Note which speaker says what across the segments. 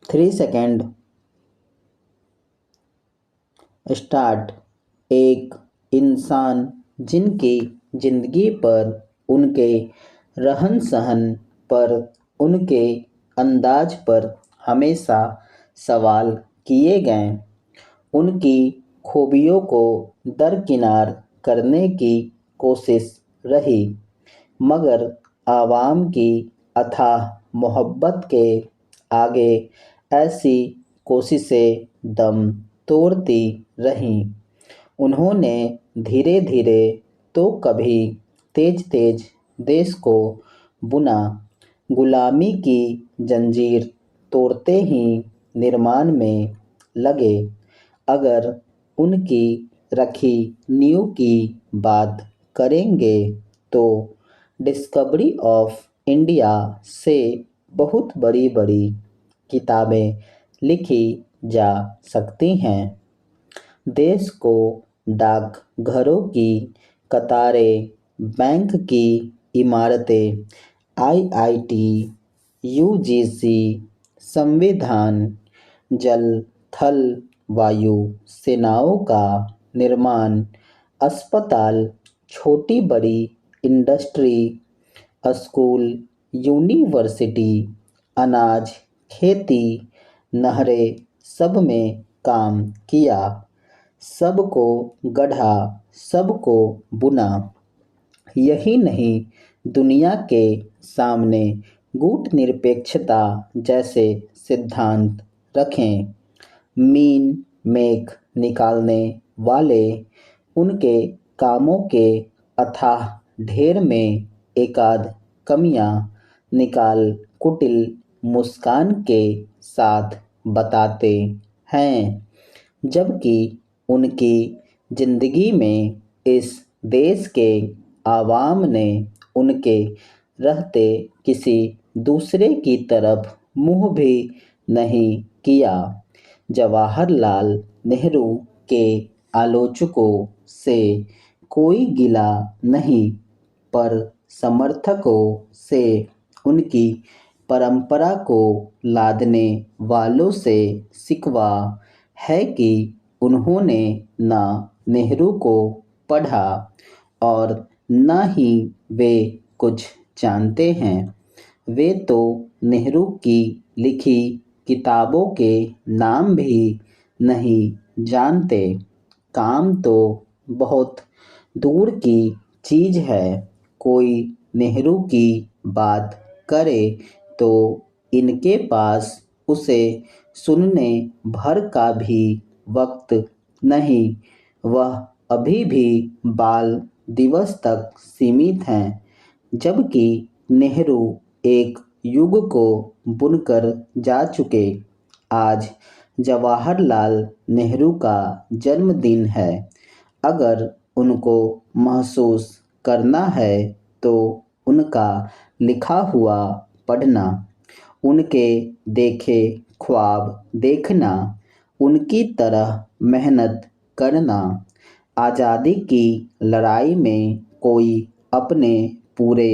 Speaker 1: 3 second start. एक इंसान जिनकी जिंदगी पर, उनके रहन सहन पर, उनके अंदाज पर हमेशा सवाल किए गए। उनकी खूबियों को दरकिनार करने की कोशिश रही, मगर आवाम की अथाह मोहब्बत के आगे ऐसी कोशिशें दम तोड़ती रहीं। उन्होंने धीरे धीरे तो कभी तेज तेज देश को बुना, गुलामी की जंजीर तोड़ते ही निर्माण में लगे। अगर उनकी रखी नींव की बात करेंगे तो डिस्कवरी ऑफ इंडिया से बहुत बड़ी बड़ी किताबें लिखी जा सकती हैं। देश को डाकघरों की कतारें, बैंक की इमारतें, आईआईटी, यूजीसी, संविधान, जल थल वायु सेनाओं का निर्माण, अस्पताल, छोटी बड़ी इंडस्ट्री, स्कूल, यूनिवर्सिटी, अनाज, खेती, नहरें, सब में काम किया। सबको गढ़ा, सबको बुना। यही नहीं, दुनिया के सामने गुटनिरपेक्षता जैसे सिद्धांत रखें। मीन मेख निकालने वाले उनके कामों के अथाह ढेर में एकाध कमियां निकाल कुटिल मुस्कान के साथ बताते हैं। जबकि उनकी जिंदगी में इस देश के आवाम ने उनके रहते किसी दूसरे की तरफ मुंह भी नहीं किया। जवाहरलाल नेहरू के आलोचकों से कोई गिला नहीं, पर समर्थकों से, उनकी परंपरा को लादने वालों से शिकवा है कि उन्होंने ना नेहरू को पढ़ा और न ही वे कुछ जानते हैं। वे तो नेहरू की लिखी किताबों के नाम भी नहीं जानते। काम तो बहुत दूर की चीज है। कोई नेहरू की बात करे तो इनके पास उसे सुनने भर का भी वक्त नहीं। वह अभी भी बाल दिवस तक सीमित हैं, जबकि नेहरू एक युग को बुनकर जा चुके। आज जवाहरलाल नेहरू का जन्मदिन है। अगर उनको महसूस करना है तो उनका लिखा हुआ पढ़ना, उनके देखे ख्वाब देखना, उनकी तरह मेहनत करना। आज़ादी की लड़ाई में कोई अपने पूरे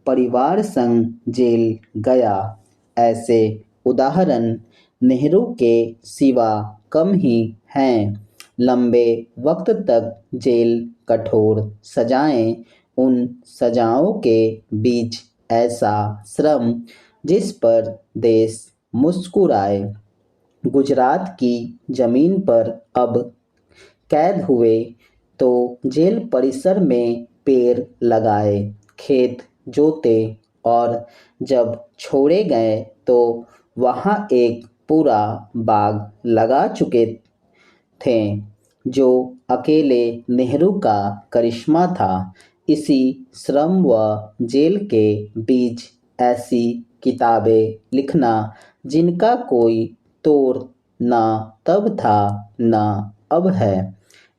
Speaker 1: परिवार संग जेल गया, ऐसे उदाहरण नेहरू के सिवा कम ही हैं। लंबे वक्त तक जेल, कठोर सजाएं, उन सजाओं के बीच ऐसा श्रम जिस पर देश मुस्कुराए। गुजरात की जमीन पर अब कैद हुए तो जेल परिसर में पेड़ लगाए, खेत जोते और जब छोड़े गए तो वहाँ एक पूरा बाग लगा चुके थे, जो अकेले नेहरू का करिश्मा था। इसी श्रम व जेल के बीच ऐसी किताबें लिखना जिनका कोई तोड़ ना तब था ना अब है।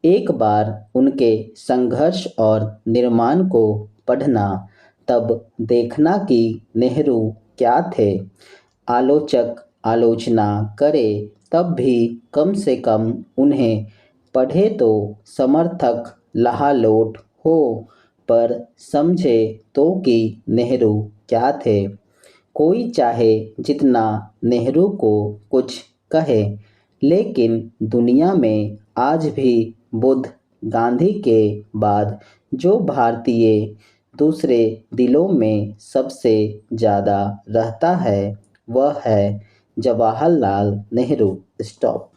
Speaker 1: एक बार उनके संघर्ष और निर्माण को पढ़ना, तब देखना कि नेहरू क्या थे। आलोचक आलोचना करे तब भी कम से कम उन्हें पढ़े तो समर्थक लहालोट हो, पर समझे तो कि नेहरू क्या थे। कोई चाहे जितना नेहरू को कुछ कहे, लेकिन दुनिया में आज भी बुद्ध, गांधी के बाद जो भारतीय दूसरे दिलों में सबसे ज़्यादा रहता है वह है जवाहरलाल नेहरू। स्टॉप।